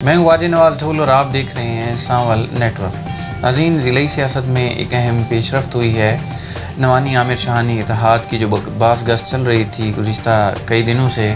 میں ہوں واجد نواز ٹھول اور آپ دیکھ رہے ہیں سانول نیٹ ورک۔ ناظرین، ضلعی سیاست میں ایک اہم پیش رفت ہوئی ہے۔ نوانی عامر شاہانی اتحاد کی جو بعض گشت چل رہی تھی گزشتہ کئی دنوں سے،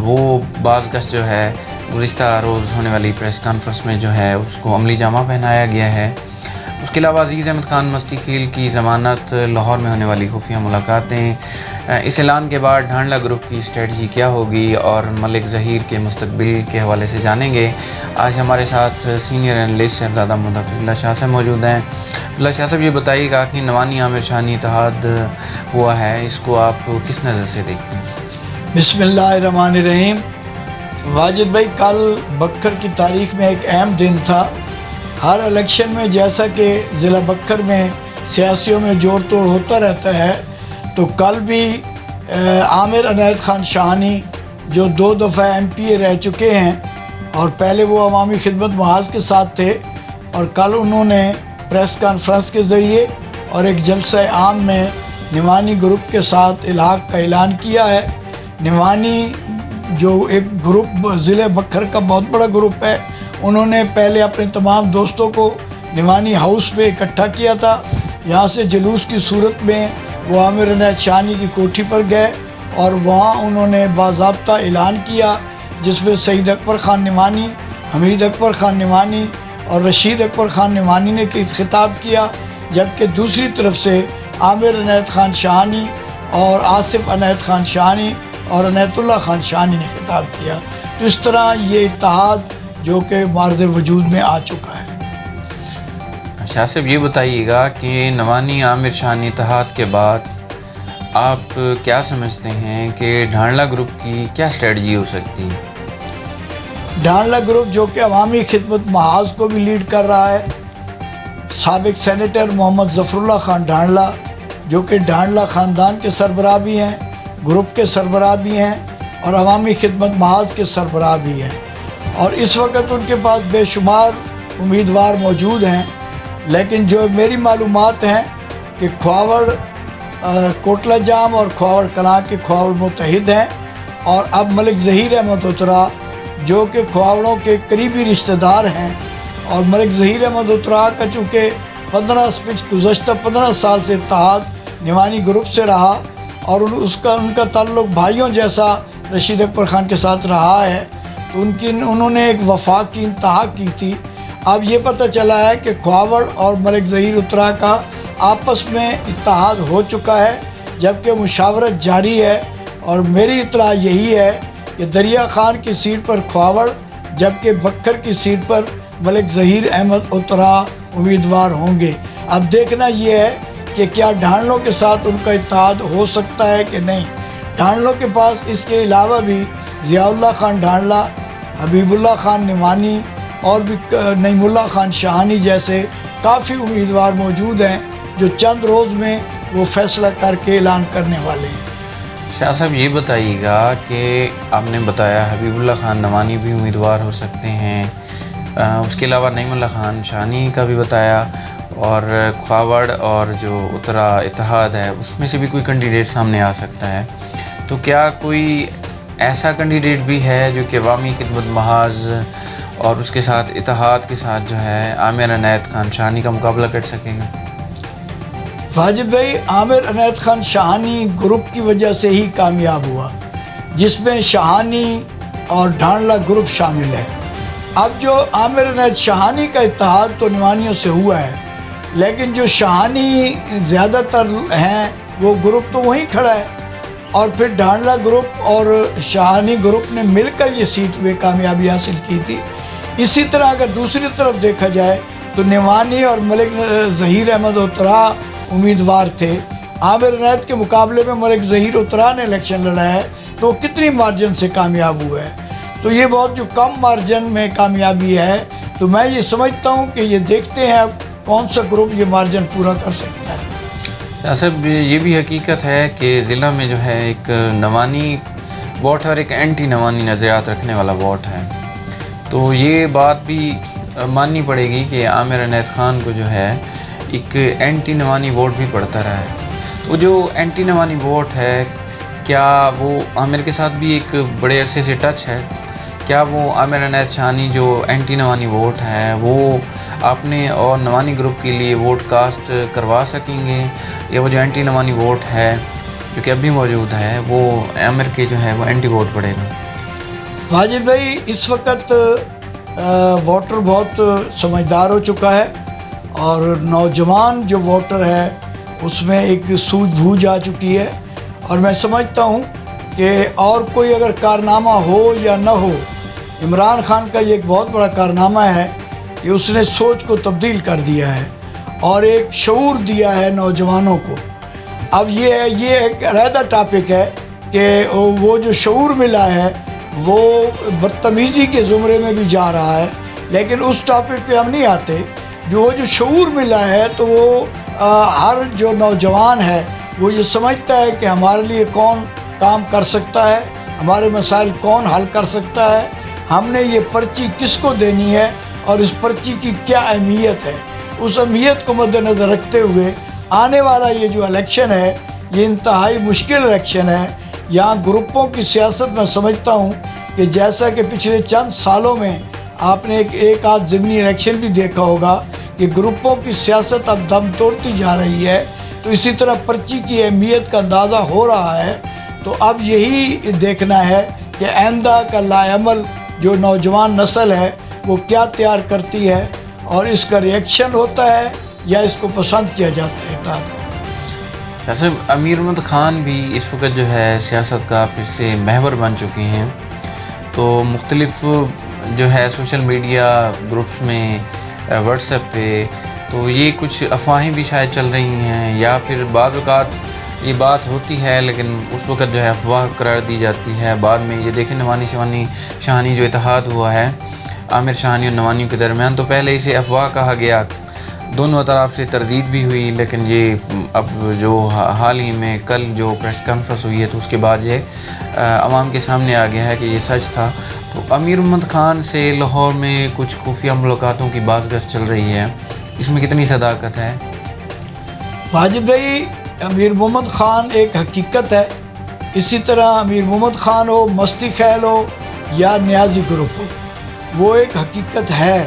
وہ بعض گشت جو ہے گزشتہ روز ہونے والی پریس کانفرنس میں جو ہے اس کو عملی جامہ پہنایا گیا ہے۔ اس کے علاوہ عزیز احمد خان مستی خیل کی ضمانت، لاہور میں ہونے والی خفیہ ملاقاتیں، اس اعلان کے بعد ڈھانڈلہ گروپ کی اسٹریٹجی کیا ہوگی اور ملک ظہیر کے مستقبل کے حوالے سے جانیں گے۔ آج ہمارے ساتھ سینئر اینالسٹ صاحبزادہ محمد حفیظ اللہ شاہ صاحب موجود ہیں۔ اللہ شاہ صاحب، یہ بتائیے گا کہ نوانی عامر شاہانی اتحاد ہوا ہے، اس کو آپ کس نظر سے دیکھتے ہیں؟ بسم اللہ الرحمن الرحیم۔ واجد بھائی، کل بکر کی تاریخ میں ایک اہم دن تھا۔ ہر الیکشن میں جیسا کہ ضلع بکر میں سیاسیوں میں جوڑ توڑ ہوتا رہتا ہے، تو کل بھی عامر عنایت خان شاہانی جو 2 دفعہ MP رہ چکے ہیں اور پہلے وہ عوامی خدمت محاذ کے ساتھ تھے، اور کل انہوں نے پریس کانفرنس کے ذریعے اور ایک جلسہ عام میں نوانی گروپ کے ساتھ الحاق کا اعلان کیا ہے۔ نوانی جو ایک گروپ ضلع بکر کا بہت بڑا گروپ ہے، انہوں نے پہلے اپنے تمام دوستوں کو نوانی ہاؤس پہ اکٹھا کیا تھا۔ یہاں سے جلوس کی صورت میں وہ عامر عنایت شاہانی کی کوٹھی پر گئے اور وہاں انہوں نے باضابطہ اعلان کیا، جس میں سعید اکبر خان نعمانی، حمید اکبر خان نعمانی اور رشید اکبر خان نعمانی نے خطاب کیا، جبکہ دوسری طرف سے عامر عنایت خان شاہانی اور آصف عنایت خان شاہانی اور عنایت اللہ خان شاہانی نے خطاب کیا۔ تو اس طرح یہ اتحاد جو کہ معرض وجود میں آ چکا ہے۔ شاہ صاحب، یہ بتائیے گا کہ نوانی عامر شاہانی اتحاد کے بعد آپ کیا سمجھتے ہیں کہ ڈھانڈلہ گروپ کی کیا اسٹریٹجی ہو سکتی ہے؟ ڈھانڈلہ گروپ جو کہ عوامی خدمت محاذ کو بھی لیڈ کر رہا ہے، سابق سینیٹر محمد ظفر اللہ خان ڈھانڈلہ جو کہ ڈھانڈلہ خاندان کے سربراہ بھی ہیں، گروپ کے سربراہ بھی ہیں اور عوامی خدمت محاذ کے سربراہ بھی ہیں، اور اس وقت ان کے پاس بے شمار امیدوار موجود ہیں۔ لیکن جو میری معلومات ہیں کہ کھواوڑ کوٹلہ جام اور کھواوڑ کلاں کے کھواوڑ متحد ہیں، اور اب ملک ظہیر احمد اترا جو کہ کھواوڑوں کے قریبی رشتہ دار ہیں، اور ملک ظہیر احمد اترا کا چونکہ گزشتہ 15 سال سے اتحاد نوانی گروپ سے رہا، اور ان کا تعلق بھائیوں جیسا رشید اکبر خان کے ساتھ رہا ہے، تو انہوں نے ایک وفاق کی انتہا کی تھی۔ اب یہ پتہ چلا ہے کہ کھواوڑ اور ملک ظہیر اترا کا آپس میں اتحاد ہو چکا ہے، جبکہ مشاورت جاری ہے، اور میری اطلاع یہی ہے کہ دریا خان کی سیٹ پر کھواوڑ، جبکہ بکر کی سیٹ پر ملک ظہیر احمد اترا امیدوار ہوں گے۔ اب دیکھنا یہ ہے کہ کیا ڈھانڈلوں کے ساتھ ان کا اتحاد ہو سکتا ہے کہ نہیں۔ ڈھانڈلوں کے پاس اس کے علاوہ بھی ضیاء اللہ خان ڈھانڈلہ، حبیب اللہ خان نعمانی اور بھی نعیم اللہ خان شاہانی جیسے کافی امیدوار موجود ہیں، جو چند روز میں وہ فیصلہ کر کے اعلان کرنے والے ہیں۔ شاہ صاحب، یہ بتائیے گا کہ آپ نے بتایا حبیب اللہ خان نعمانی بھی امیدوار ہو سکتے ہیں، اس کے علاوہ نعیم اللہ خان شاہانی کا بھی بتایا، اور کھواوڑ اور جو اترا اتحاد ہے اس میں سے بھی کوئی کینڈیڈیٹ سامنے آ سکتا ہے، تو کیا کوئی ایسا کینڈیڈیٹ بھی ہے جو کہ عوامی خدمت محاذ اور اس کے ساتھ اتحاد کے ساتھ جو ہے عامر عنایت خان شاہانی کا مقابلہ کر سکے گا؟ واجد بھائی، عامر عنایت خان شاہانی گروپ کی وجہ سے ہی کامیاب ہوا، جس میں شاہانی اور ڈھانڈلہ گروپ شامل ہے۔ اب جو عامر عنایت شاہانی کا اتحاد تو نوانیوں سے ہوا ہے، لیکن جو شاہانی زیادہ تر ہیں وہ گروپ تو وہیں کھڑا ہے، اور پھر ڈھانڈلہ گروپ اور شاہانی گروپ نے مل کر یہ سیٹ میں کامیابی حاصل کی تھی۔ اسی طرح اگر دوسری طرف دیکھا جائے تو نعمانی اور ملک ظہیر احمد اترا امیدوار تھے۔ عامر عنایت کے مقابلے میں ملک ظہیر اترا نے الیکشن لڑا ہے، تو وہ کتنی مارجن سے کامیاب ہوا ہے؟ تو یہ بہت جو کم مارجن میں کامیابی ہے، تو میں یہ سمجھتا ہوں کہ یہ دیکھتے ہیں اب کون سا گروپ یہ مارجن پورا کر سکتا ہے۔ صاحب، یہ بھی حقیقت ہے کہ ضلع میں جو ہے ایک نوانی ووٹ اور ایک اینٹی نوانی نظریات رکھنے والا ووٹ ہے، تو یہ بات بھی ماننی پڑے گی کہ عامر عنایت خان کو جو ہے ایک اینٹی نوانی ووٹ بھی پڑتا رہا ہے۔ تو جو اینٹی نوانی ووٹ ہے، کیا وہ عامر کے ساتھ بھی ایک بڑے عرصے سے ٹچ ہے؟ کیا وہ عامر عنایت شاہانی جو اینٹی نوانی ووٹ ہے وہ آپ نے اور نوانی گروپ کے لیے ووٹ کاسٹ کروا سکیں گے، یا وہ جو اینٹی نوانی ووٹ ہے جو کہ اب بھی موجود ہے وہ عامر کے جو ہے وہ اینٹی ووٹ پڑے گا؟ واجد بھائی، اس وقت ووٹر بہت سمجھدار ہو چکا ہے، اور نوجوان جو ووٹر ہے اس میں ایک سوجھ بوجھ آ چکی ہے، اور میں سمجھتا ہوں کہ اور کوئی اگر کارنامہ ہو یا نہ ہو، عمران خان کا یہ ایک بہت بڑا کارنامہ ہے کہ اس نے سوچ کو تبدیل کر دیا ہے اور ایک شعور دیا ہے نوجوانوں کو۔ اب یہ ایک علیحدہ ٹاپک ہے کہ وہ جو شعور ملا ہے وہ بدتمیزی کے زمرے میں بھی جا رہا ہے، لیکن اس ٹاپک پہ ہم نہیں آتے۔ وہ جو شعور ملا ہے تو وہ ہر جو نوجوان ہے وہ یہ سمجھتا ہے کہ ہمارے لیے کون کام کر سکتا ہے، ہمارے مسائل کون حل کر سکتا ہے، ہم نے یہ پرچی کس کو دینی ہے اور اس پرچی کی کیا اہمیت ہے۔ اس اہمیت کو مد نظر رکھتے ہوئے آنے والا یہ جو الیکشن ہے یہ انتہائی مشکل الیکشن ہے۔ یہاں گروپوں کی سیاست میں سمجھتا ہوں کہ جیسا کہ پچھلے چند سالوں میں آپ نے ایک آدھ ضمنی الیکشن بھی دیکھا ہوگا کہ گروپوں کی سیاست اب دم توڑتی جا رہی ہے، تو اسی طرح پرچی کی اہمیت کا اندازہ ہو رہا ہے۔ تو اب یہی دیکھنا ہے کہ آئندہ کا لائعمل جو نوجوان نسل ہے وہ کیا تیار کرتی ہے، اور اس کا ریئیکشن ہوتا ہے یا اس کو پسند کیا جاتا ہے۔ ویسے امیر محمد خان بھی اس وقت جو ہے سیاست کا پھر سے محور بن چکے ہیں، تو مختلف جو ہے سوشل میڈیا گروپس میں واٹس ایپ پہ تو یہ کچھ افواہیں بھی شاید چل رہی ہیں، یا پھر بعض اوقات یہ بات ہوتی ہے لیکن اس وقت جو ہے افواہ قرار دی جاتی ہے، بعد میں یہ دیکھیں نوانی شاہانی جو اتحاد ہوا ہے عامر شاہانی اور نوانیوں کے درمیان، تو پہلے اسے افواہ کہا گیا، دونوں طرف سے تردید بھی ہوئی، لیکن یہ اب جو حال ہی میں کل جو پریس کانفرنس ہوئی ہے تو اس کے بعد یہ عوام کے سامنے آ گیا ہے کہ یہ سچ تھا۔ تو امیر محمد خان سے لاہور میں کچھ خفیہ ملاقاتوں کی باز گشت چل رہی ہے، اس میں کتنی صداقت ہے؟ واجب بھائی، امیر محمد خان ایک حقیقت ہے، اسی طرح امیر محمد خان ہو، مستی خیل ہو یا نیازی گروپ ہو، وہ ایک حقیقت ہے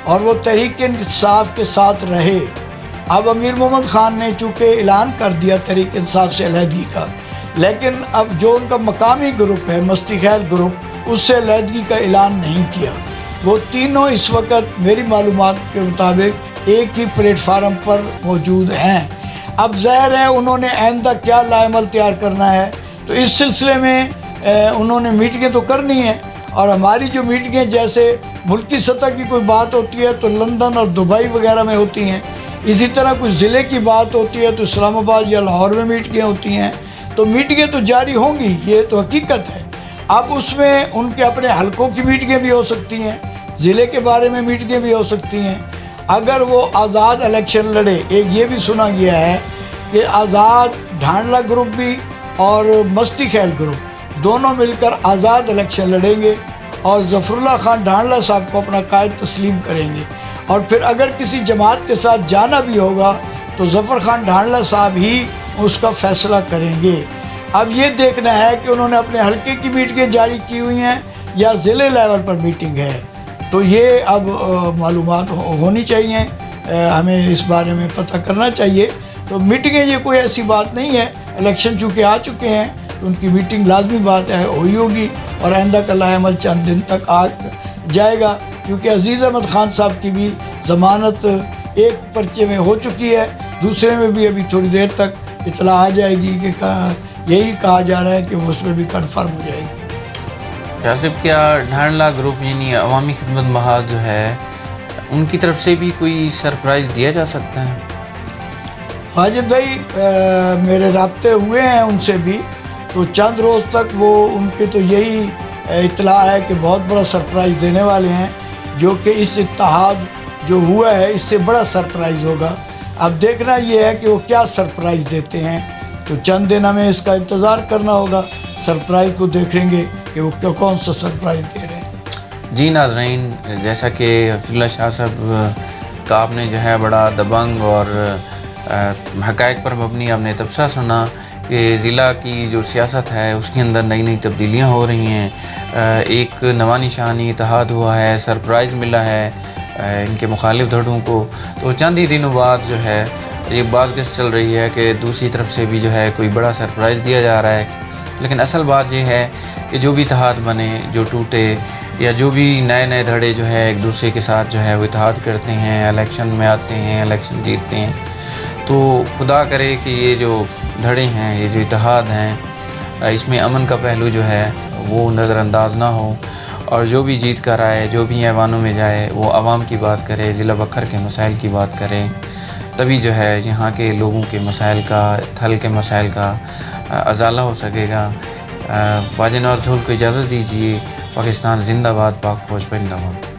اور وہ تحریک انصاف کے ساتھ رہے۔ اب امیر محمد خان نے چونکہ اعلان کر دیا تحریک انصاف سے علیحدگی کا، لیکن اب جو ان کا مقامی گروپ ہے مستی خیل گروپ، اس سے علیحدگی کا اعلان نہیں کیا۔ وہ تینوں اس وقت میری معلومات کے مطابق ایک ہی پلیٹ فارم پر موجود ہیں۔ اب ظاہر ہے انہوں نے آئندہ کیا لائعمل تیار کرنا ہے، تو اس سلسلے میں انہوں نے میٹنگیں تو کرنی ہیں، اور ہماری جو میٹنگیں جیسے ملکی سطح کی کوئی بات ہوتی ہے تو لندن اور دبئی وغیرہ میں ہوتی ہیں، اسی طرح کوئی ضلع کی بات ہوتی ہے تو اسلام آباد یا لاہور میں میٹنگیں ہوتی ہیں، تو میٹنگیں تو جاری ہوں گی، یہ تو حقیقت ہے۔ اب اس میں ان کے اپنے حلقوں کی میٹنگیں بھی ہو سکتی ہیں، ضلع کے بارے میں میٹنگیں بھی ہو سکتی ہیں۔ اگر وہ آزاد الیکشن لڑے، ایک یہ بھی سنا گیا ہے کہ آزاد ڈھانڈلا گروپ بھی اور مستی خیل گروپ دونوں مل کر آزاد الیکشن لڑیں گے اور ظفر اللہ خان ڈھانڈلا صاحب کو اپنا قائد تسلیم کریں گے، اور پھر اگر کسی جماعت کے ساتھ جانا بھی ہوگا تو ظفر خان ڈھانڈلا صاحب ہی اس کا فیصلہ کریں گے۔ اب یہ دیکھنا ہے کہ انہوں نے اپنے حلقے کی میٹنگیں جاری کی ہوئی ہیں یا ضلع لیول پر میٹنگ ہے، تو یہ اب معلومات ہونی چاہیے، ہمیں اس بارے میں پتہ کرنا چاہیے۔ تو میٹنگیں یہ کوئی ایسی بات نہیں ہے، الیکشن چونکہ آ چکے ہیں تو ان کی میٹنگ لازمی بات ہے ہوئی ہوگی، اور آئندہ کا لائعمل چند دن تک آ جائے گا، کیونکہ عزیز احمد خان صاحب کی بھی ضمانت ایک پرچے میں ہو چکی ہے، دوسرے میں بھی ابھی تھوڑی دیر تک اطلاع آ جائے گی کہ یہی کہا جا رہا ہے کہ وہ اس میں بھی کنفرم ہو جائے گی۔ یاسف، کیا ڈھانڈلا گروپ یعنی عوامی خدمت محاذ جو ہے ان کی طرف سے بھی کوئی سرپرائز دیا جا سکتا ہے؟ واجد بھائی، میرے رابطے ہوئے ہیں ان سے بھی، تو چند روز تک وہ ان کے تو یہی اطلاع ہے کہ بہت بڑا سرپرائز دینے والے ہیں، جو کہ اس اتحاد جو ہوا ہے اس سے بڑا سرپرائز ہوگا۔ اب دیکھنا یہ ہے کہ وہ کیا سرپرائز دیتے ہیں، تو چند دن ہمیں اس کا انتظار کرنا ہوگا، سرپرائز کو دیکھیں گے کہ وہ کون سا سرپرائز دے رہے ہیں۔ جی ناظرین، جیسا کہ حفیظ اللہ شاہ صاحب کا آپ نے جو ہے بڑا دبنگ اور حقائق پر مبنی آپ نے تبصرہ سنا کہ ضلع کی جو سیاست ہے اس کے اندر نئی نئی تبدیلیاں ہو رہی ہیں. ایک نوانی شاہانی اتحاد ہوا ہے, سرپرائز ملا ہے ان کے مخالف دھڑوں کو. تو چند ہی دنوں بعد جو ہے یہ باز گشت چل رہی ہے کہ دوسری طرف سے بھی جو ہے کوئی بڑا سرپرائز دیا جا رہا ہے. لیکن اصل بات یہ ہے کہ جو بھی اتحاد بنے, جو ٹوٹے, یا جو بھی نئے نئے دھڑے جو ہے ایک دوسرے کے ساتھ جو ہے وہ اتحاد کرتے ہیں, الیکشن میں آتے ہیں, الیکشن جیتتے ہیں, تو خدا کرے کہ یہ جو دھڑے ہیں, یہ جو اتحاد ہیں, اس میں امن کا پہلو جو ہے وہ نظر انداز نہ ہو, اور جو بھی جیت کر آئے, جو بھی ایوانوں میں جائے, وہ عوام کی بات کرے, ضلع بکھر کے مسائل کی بات کرے. تبھی جو ہے یہاں کے لوگوں کے مسائل کا, تھل کے مسائل کا ازالہ ہو سکے گا. خواجہ نواز ڈھول کو اجازت دیجیے. پاکستان زندہ باد, پاک فوج پرندہ باد.